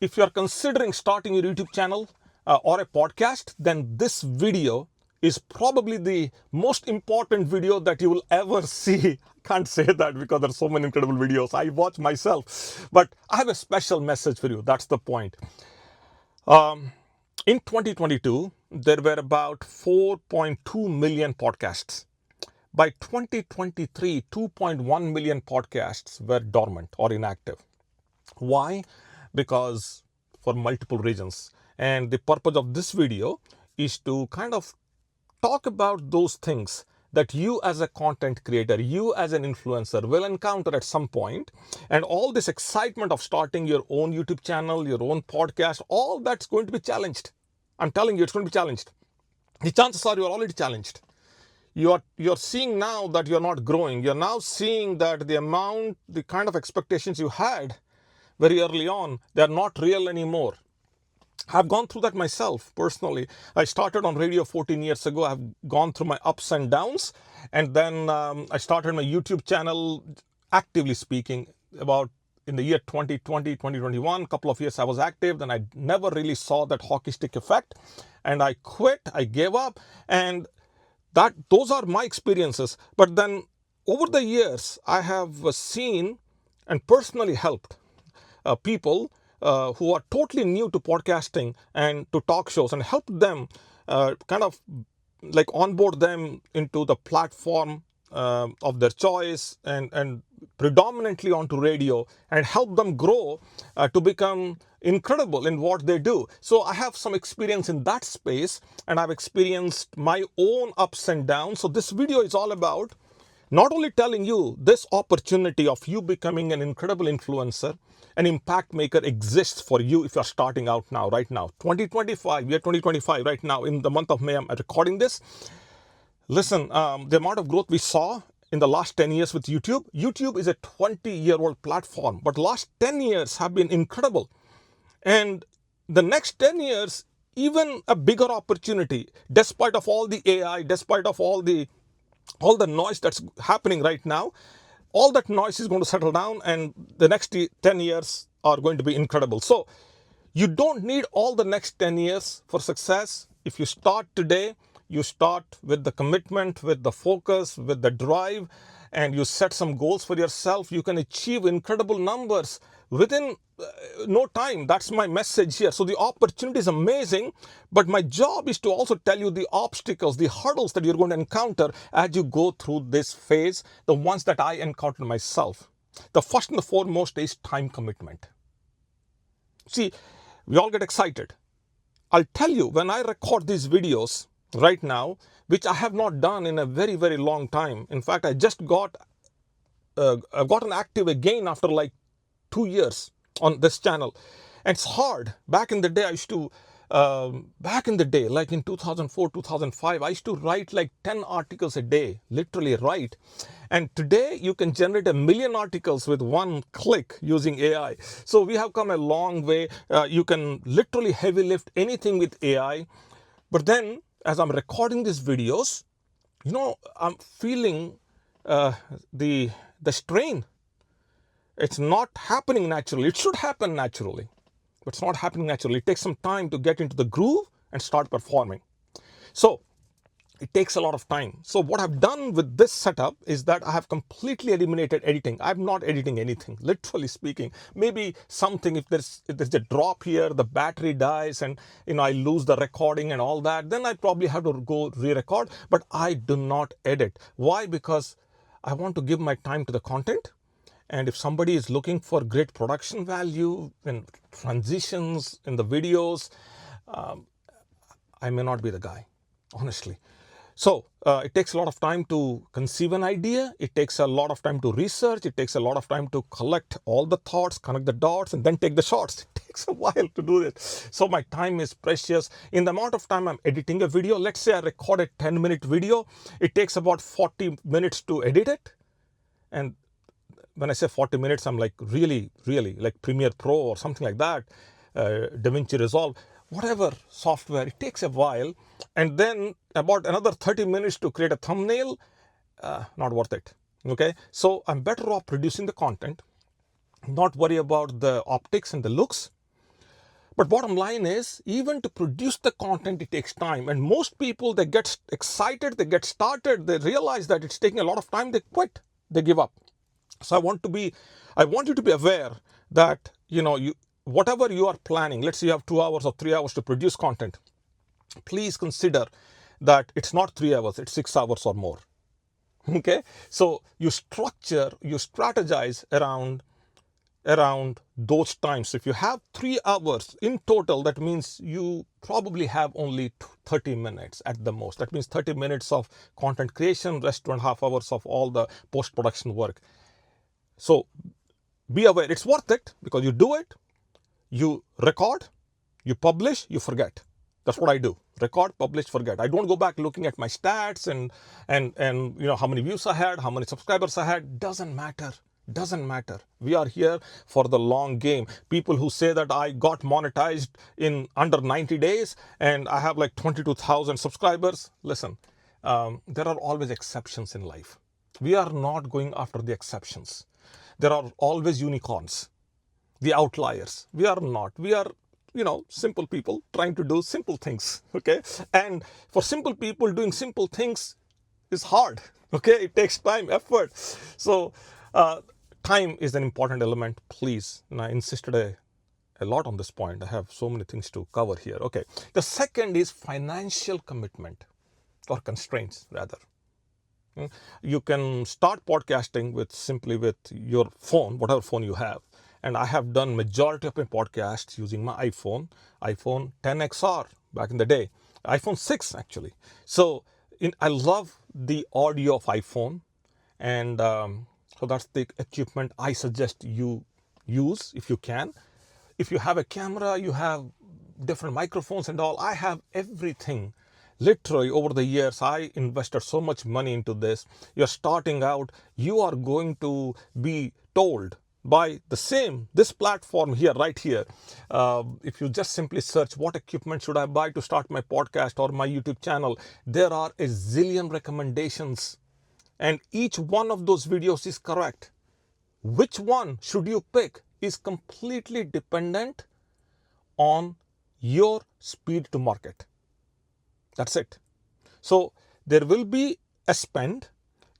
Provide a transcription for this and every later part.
If you're considering starting your YouTube channel or a podcast, then this video is probably the most important video that you will ever see. Can't say that because there's so many incredible videos. I watch myself, but I have a special message for you. That's the point. In 2022, there were about 4.2 million podcasts. By 2023, 2.1 million podcasts were dormant or inactive. Why? Because for multiple reasons. And the purpose of this video is to kind of talk about those things that you as a content creator, you as an influencer will encounter at some point. And all this excitement of starting your own YouTube channel, your own podcast, all that's going to be challenged. I'm telling you, it's going to be challenged. The chances are you're already challenged. You're seeing now that you're not growing. You're now seeing that the kind of expectations you had very early on, they're not real anymore. I've gone through that myself personally. I started on radio 14 years ago. I've gone through my ups and downs. And then I started my YouTube channel, actively speaking, about in the year 2020, 2021. A couple of years I was active. Then I never really saw that hockey stick effect. And I quit. I gave up. And those are my experiences. But then over the years, I have seen and personally helped people who are totally new to podcasting and to talk shows, and help them kind of like onboard them into the platform of their choice and predominantly onto radio, and help them grow to become incredible in what they do. So I have some experience in that space, and I've experienced my own ups and downs. So this video is all about not only telling you this opportunity of you becoming an incredible influencer, an impact maker exists for you if you're starting out now, right now. 2025, we are 2025 right now. In the month of May, I'm recording this. Listen, the amount of growth we saw in the last 10 years with YouTube. YouTube is a 20-year-old platform, but last 10 years have been incredible. And the next 10 years, even a bigger opportunity, despite of all the AI, despite of all the noise that's happening right now. All that noise is going to settle down, and the next 10 years are going to be incredible. So you don't need all the next 10 years for success. If you start today, you start with the commitment, with the focus, with the drive, and you set some goals for yourself, you can achieve incredible numbers within no time. That's my message here. So the opportunity is amazing, but my job is to also tell you the obstacles, the hurdles that you're going to encounter as you go through this phase, the ones that I encountered myself. The first and the foremost is time commitment. See, we all get excited. I'll tell you, when I record these videos right now, which I have not done in a very, very long time. In fact, I just got gotten active again after like 2 years on this channel. And it's hard. Back in the day, like in 2004, 2005, I used to write like 10 articles a day, literally write. And today you can generate 1 million articles with one click using AI. So we have come a long way. You can literally heavy lift anything with AI. But then as I'm recording these videos, I'm feeling the strain. It's not happening naturally. It should happen naturally, but it's not happening naturally. It takes some time to get into the groove and start performing. So it takes a lot of time. So what I've done with this setup is that I have completely eliminated editing. I'm not editing anything, literally speaking. Maybe something, if there's a drop here, the battery dies, and I lose the recording and all that, then I probably have to go re-record. But I do not edit. Why? Because I want to give my time to the content. And if somebody is looking for great production value and transitions in the videos, I may not be the guy, honestly. So it takes a lot of time to conceive an idea. It takes a lot of time to research. It takes a lot of time to collect all the thoughts, connect the dots, and then take the shots. It takes a while to do it. So my time is precious. In the amount of time I'm editing a video, let's say I record a 10-minute video, it takes about 40 minutes to edit it. And when I say 40 minutes, I'm like really, really like Premiere Pro or something like that, DaVinci Resolve, whatever software, it takes a while. And then about another 30 minutes to create a thumbnail, not worth it. Okay, so I'm better off producing the content, not worry about the optics and the looks, But bottom line is, even to produce the content, it takes time. And most people, they get excited, they get started, they realize that it's taking a lot of time, they quit, they give up. So I want you to be aware that, whatever you are planning, let's say you have 2 hours or 3 hours to produce content, please consider that it's not 3 hours, it's 6 hours or more. Okay, so you strategize around those times. If you have 3 hours in total, that means you probably have only 30 minutes at the most. That means 30 minutes of content creation, rest 2.5 hours of all the post-production work. So be aware, it's worth it, because you do it, you record, you publish, you forget. That's what I do. Record, publish, forget. I don't go back looking at my stats and how many views I had, how many subscribers I had. Doesn't matter. We are here for the long game. People who say that I got monetized in under 90 days and I have like 22,000 subscribers. Listen, there are always exceptions in life. We are not going after the exceptions. There are always unicorns, the outliers. We are not. We are, simple people trying to do simple things. Okay. And for simple people, doing simple things is hard. Okay. It takes time, effort. So, time is an important element, please. And I insisted a lot on this point. I have so many things to cover here. Okay. The second is financial commitment, or constraints rather. You can start podcasting simply with your phone, whatever phone you have. And I have done majority of my podcasts using my iPhone 10XR back in the day, iPhone 6 actually. So I love the audio of iPhone, and so that's the equipment I suggest you use if you can. If you have a camera, you have different microphones and all. I have everything. Literally, over the years, I invested so much money into this. You're starting out, you are going to be told by this platform here, right here. If you just simply search what equipment should I buy to start my podcast or my YouTube channel, there are a zillion recommendations. And each one of those videos is correct. Which one should you pick is completely dependent on your speed to market. That's it. So there will be a spend.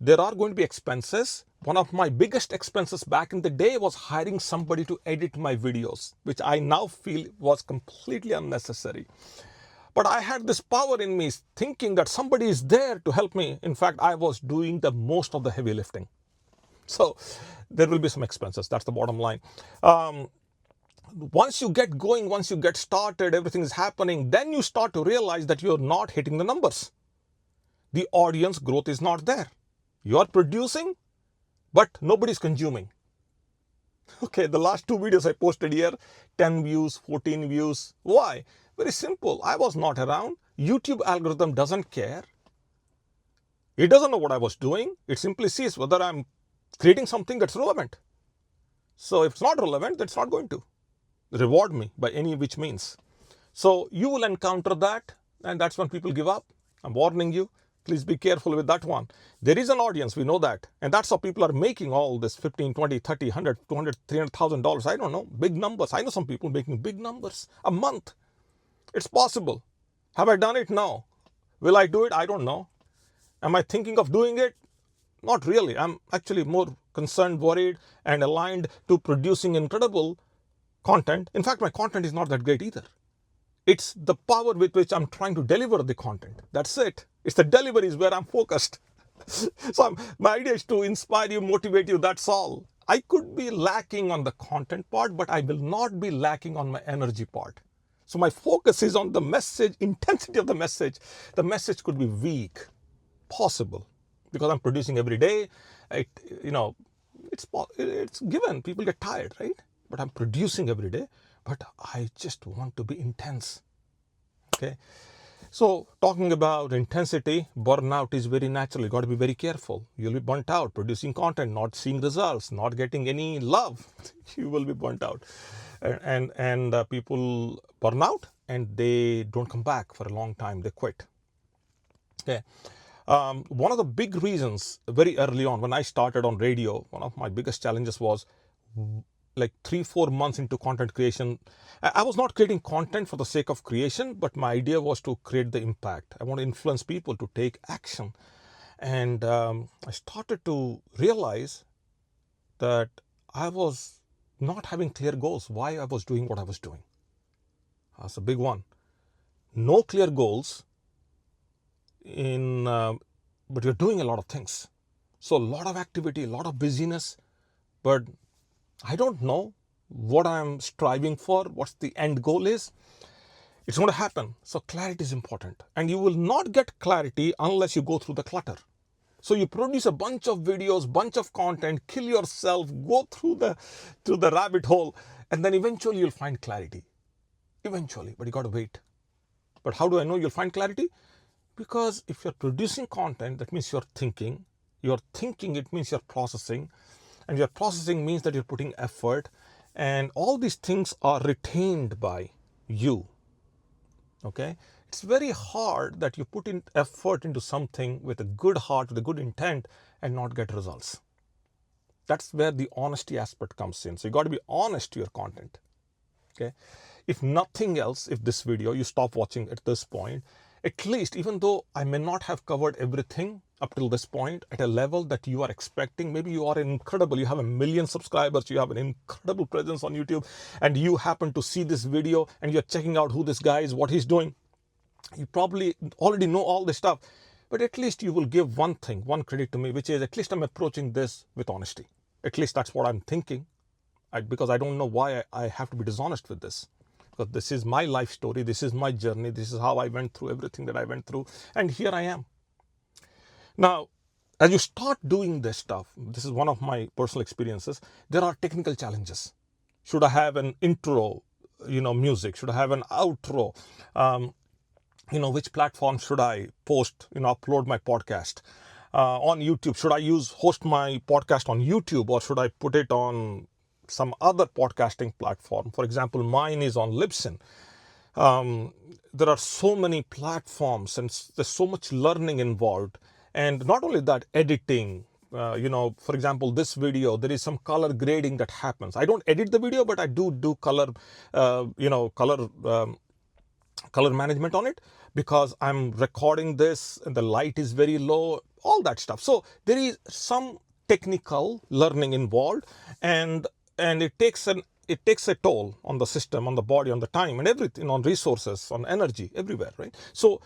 There are going to be expenses. One of my biggest expenses back in the day was hiring somebody to edit my videos, which I now feel was completely unnecessary. But I had this power in me, thinking that somebody is there to help me. In fact, I was doing the most of the heavy lifting. So there will be some expenses. That's the bottom line. Once you get going, once you get started, everything is happening, then you start to realize that you're not hitting the numbers. The audience growth is not there. You are producing, but nobody's consuming. Okay, the last 2 videos I posted here, 10 views, 14 views. Why? Very simple. I was not around. YouTube algorithm doesn't care. It doesn't know what I was doing. It simply sees whether I'm creating something that's relevant. So if it's not relevant, then it's not going to reward me by any which means. So you will encounter that, and that's when people give up. I'm warning you. Please be careful with that one. There is an audience, we know that. And that's how people are making all this $15, $20, $30, $100, $200, $300,000. I don't know, big numbers. I know some people making big numbers a month. It's possible. Have I done it? No. Will I do it? I don't know. Am I thinking of doing it? Not really. I'm actually more concerned, worried, and aligned to producing incredible content. In fact, my content is not that great either. It's the power with which I'm trying to deliver the content. That's it. It's the deliveries where I'm focused. So my idea is to inspire you, motivate you. That's all. I could be lacking on the content part, but I will not be lacking on my energy part. So my focus is on the message, intensity of the message. The message could be weak, possible, because I'm producing every day. It's given. People get tired, right? But I'm producing every day. But I just want to be intense. Okay. So talking about intensity, burnout is very natural. You got to be very careful. You'll be burnt out producing content, not seeing results, not getting any love. You will be burnt out. And people burn out and they don't come back for a long time. They quit. Okay. One of the big reasons very early on when I started on radio, one of my biggest challenges was like 3-4 months into content creation. I was not creating content for the sake of creation, but my idea was to create the impact. I want to influence people to take action. And I started to realize that I was not having clear goals, why I was doing what I was doing. That's a big one. No clear goals but you're doing a lot of things. So a lot of activity, a lot of busyness, but I don't know what I'm striving for, what's the end goal is. It's going to happen. So clarity is important. And you will not get clarity unless you go through the clutter. So you produce a bunch of videos, bunch of content, kill yourself, go through the rabbit hole, and then eventually you'll find clarity. Eventually, but you got to wait. But how do I know you'll find clarity? Because if you're producing content, that means you're thinking. You're thinking, it means you're processing. And your processing means that you're putting effort. And all these things are retained by you. Okay? It's very hard that you put in effort into something with a good heart, with a good intent, and not get results. That's where the honesty aspect comes in. So you got to be honest to your content. Okay? If nothing else, if this video, you stop watching at this point, at least, even though I may not have covered everything up till this point at a level that you are expecting, maybe you are incredible, you have 1 million subscribers, you have an incredible presence on YouTube, and you happen to see this video and you're checking out who this guy is, what he's doing. You probably already know all this stuff, but at least you will give one thing, one credit to me, which is at least I'm approaching this with honesty. At least that's what I'm thinking, because I don't know why I have to be dishonest with this. Because this is my life story, this is my journey, this is how I went through everything that I went through, and here I am. Now, as you start doing this stuff, this is one of my personal experiences, there are technical challenges. Should I have an intro, music? Should I have an outro? Which platform should I post, upload my podcast? On YouTube, should I host my podcast on YouTube, or should I put it on some other podcasting platform? For example, mine is on Libsyn. There are so many platforms and there's so much learning involved. And not only that, editing, for example, this video, there is some color grading that happens. I don't edit the video, but I do color, color management on it, because I'm recording this and the light is very low, all that stuff. So there is some technical learning involved, and it takes a toll on the system, on the body, on the time, and everything, on resources, on energy, everywhere, right? So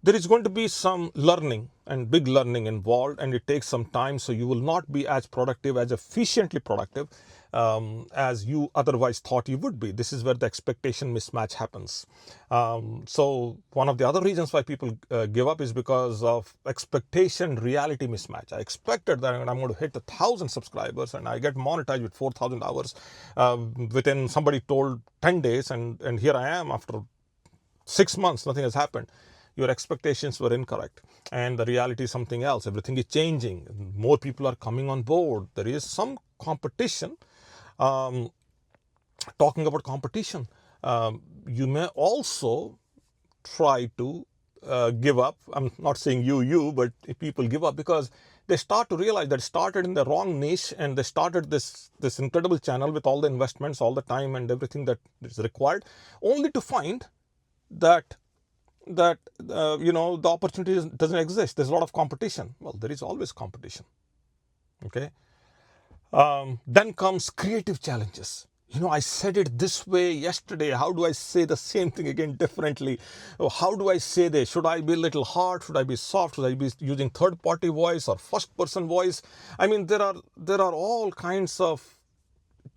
there is going to be some learning and big learning involved, and it takes some time. So you will not be as productive, as efficiently productive as you otherwise thought you would be. This is where the expectation mismatch happens. So one of the other reasons why people give up is because of expectation reality mismatch. I expected that I'm going to hit 1,000 subscribers and I get monetized with 4,000 hours within, somebody told, 10 days, and here I am after 6 months, nothing has happened. Your expectations were incorrect, and the reality is something else. Everything is changing. More people are coming on board. There is some competition. Talking about competition, you may also try to give up. I'm not saying but people give up because they start to realize that it started in the wrong niche, and they started this incredible channel with all the investments, all the time and everything that is required, only to find that the opportunity doesn't exist. There's a lot of competition. Well, there is always competition. Okay. Then comes creative challenges. I said it this way yesterday. How do I say the same thing again differently? How do I say this? Should I be a little hard? Should I be soft? Should I be using third-party voice or first-person voice? I mean, there are all kinds of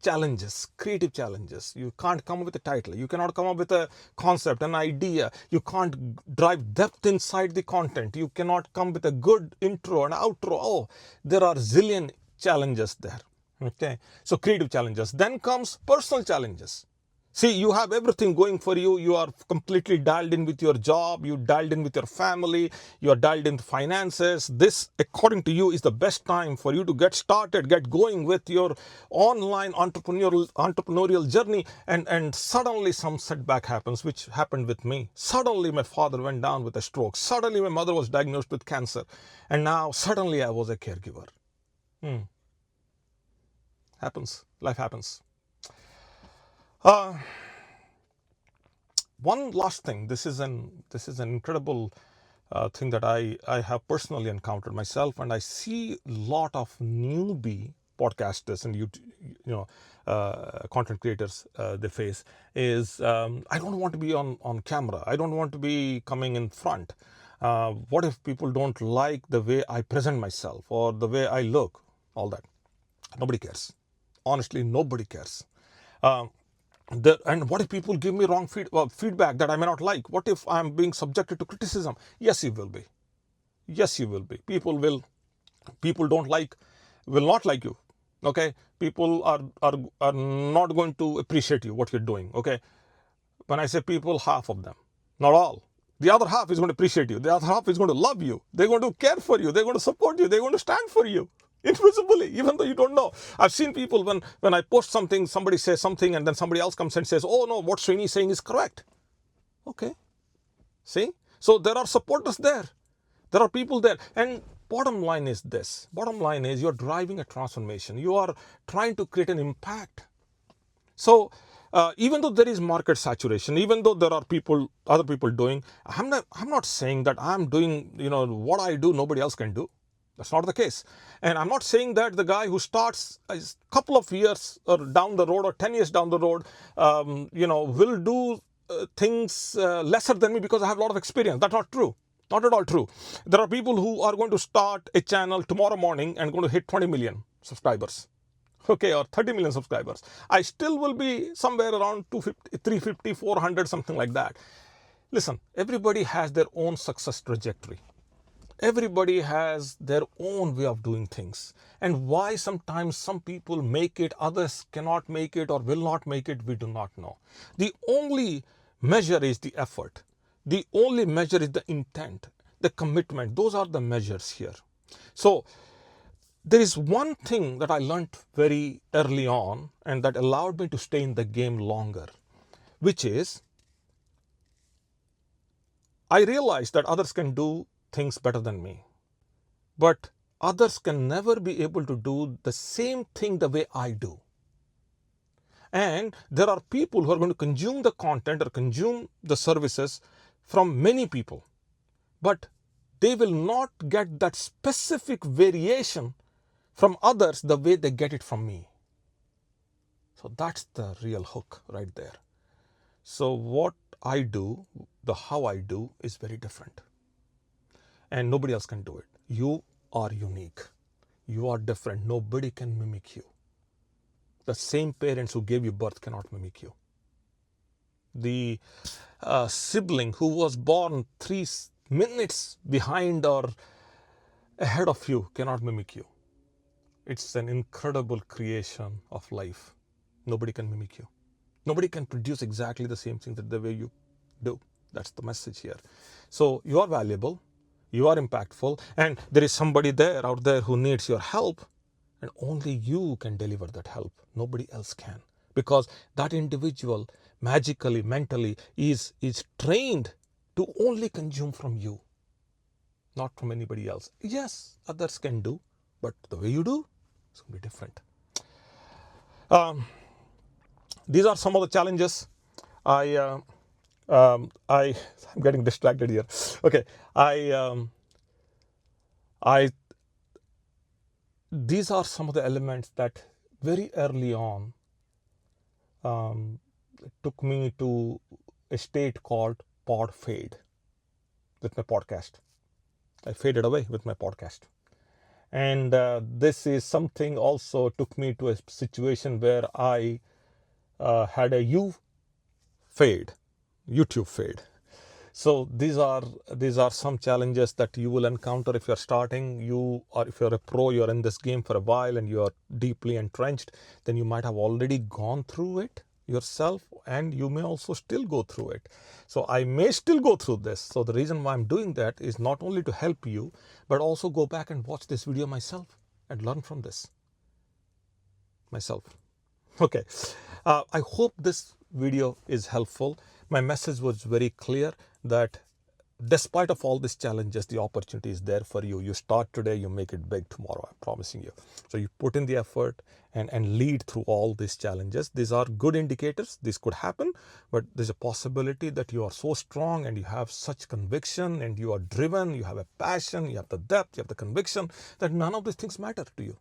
challenges, creative challenges. You can't come up with a title. You cannot come up with a concept, an idea. You can't drive depth inside the content. You cannot come with a good intro and outro. Oh, there are zillion challenges there. Okay, so creative challenges. Then comes personal challenges. See, you have everything going for you. You are completely dialed in with your job. You dialed in with your family. You are dialed in finances. This, according to you, is the best time for you to get started, get going with your online entrepreneurial journey. And suddenly some setback happens, which happened with me. Suddenly my father went down with a stroke. Suddenly my mother was diagnosed with cancer. And now suddenly I was a caregiver. Happens. Life happens. Uh, One last thing. This is an incredible thing that I have personally encountered myself, and I see a lot of newbie podcasters and content creators they face is I don't want to be on camera. I don't want to be coming in front. What if people don't like the way I present myself or the way I look? All that. Nobody cares. Honestly, nobody cares. Um, and what if people give me wrong feedback that I may not like? What if I'm being subjected to criticism? Yes, you will be. Yes, you will be. People don't like, will not like you. Okay, people are not going to appreciate you what you're doing. Okay, when I say people, half of them, not all. The other half is going to appreciate you. The other half is going to love you. They're going to care for you. They're going to support you. They're going to stand for you invisibly, even though you don't know. I've seen people when I post something, somebody says something, and then somebody else comes and says, "Oh no, what Srini is saying is correct." Okay, see. So there are supporters there. There are people there, and bottom line is this. Bottom line is you're driving a transformation. You are trying to create an impact. So even though there is market saturation, even though there are other people doing, I'm not saying that I'm doing, what I do, nobody else can do. That's not the case. And I'm not saying that the guy who starts a couple of years or down the road or 10 years down the road, will do things lesser than me because I have a lot of experience. That's not true. Not at all true. There are people who are going to start a channel tomorrow morning and going to hit 20 million subscribers. Okay, or 30 million subscribers. I still will be somewhere around 250, 350, 400, something like that. Listen, everybody has their own success trajectory. Everybody has their own way of doing things. And why sometimes some people make it, others cannot make it or will not make it, we do not know. The only measure is the effort. The only measure is the intent, the commitment. Those are the measures here. So there is one thing that I learned very early on and that allowed me to stay in the game longer, which is I realized that others can do things better than me, but others can never be able to do the same thing the way I do. And there are people who are going to consume the content or consume the services from many people, but they will not get that specific variation from others the way they get it from me. So that's the real hook right there. So what I do, the how I do is very different. And nobody else can do it. You are unique. You are different. Nobody can mimic you. The same parents who gave you birth cannot mimic you. The sibling who was born 3 minutes behind or ahead of you cannot mimic you. It's an incredible creation of life. Nobody can mimic you. Nobody can produce exactly the same thing that the way you do. That's the message here. So you are valuable, you are impactful, and there is somebody there out there who needs your help, and only you can deliver that help. Nobody else can, because that individual magically, mentally is trained to only consume from you, not from anybody else. Yes, others can do, but the way you do is going to be different. These are some of the challenges. I'm getting distracted here. Okay, I these are some of the elements that very early on took me to a state called pod fade with my podcast. I faded away with my podcast. And this is something also took me to a situation where I had a YouTube fade. So these are some challenges that you will encounter if you're starting, or if you're a pro, you're in this game for a while and you're deeply entrenched, then you might have already gone through it yourself, and you may also still go through it. So I may still go through this. So the reason why I'm doing that is not only to help you, but also go back and watch this video myself and learn from this myself. Okay, I hope this video is helpful. My message was very clear that despite of all these challenges, the opportunity is there for you. You start today, you make it big tomorrow, I'm promising you. So you put in the effort and lead through all these challenges. These are good indicators. This could happen, but there's a possibility that you are so strong and you have such conviction and you are driven, you have a passion, you have the depth, you have the conviction that none of these things matter to you.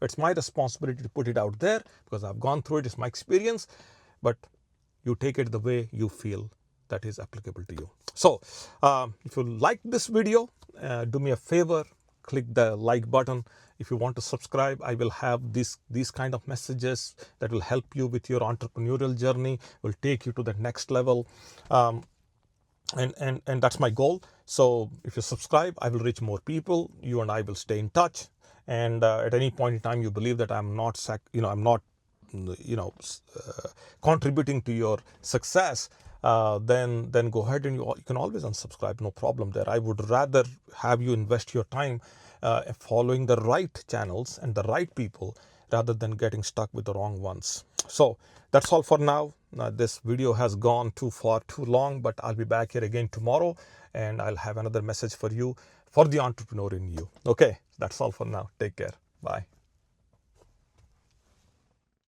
It's my responsibility to put it out there because I've gone through it. It's my experience, but you take it the way you feel that is applicable to you. So if you like this video, do me a favor, click the like button. If you want to subscribe, I will have these kind of messages that will help you with your entrepreneurial journey, will take you to the next level. And that's my goal. So if you subscribe, I will reach more people. You and I will stay in touch. And at any point in time, you believe that I'm not contributing to your success, then go ahead and you can always unsubscribe. No problem there. I would rather have you invest your time following the right channels and the right people rather than getting stuck with the wrong ones. So that's all for now. This video has gone too long, but I'll be back here again tomorrow and I'll have another message for you, for the entrepreneur in you. Okay, that's all for now. Take care. Bye.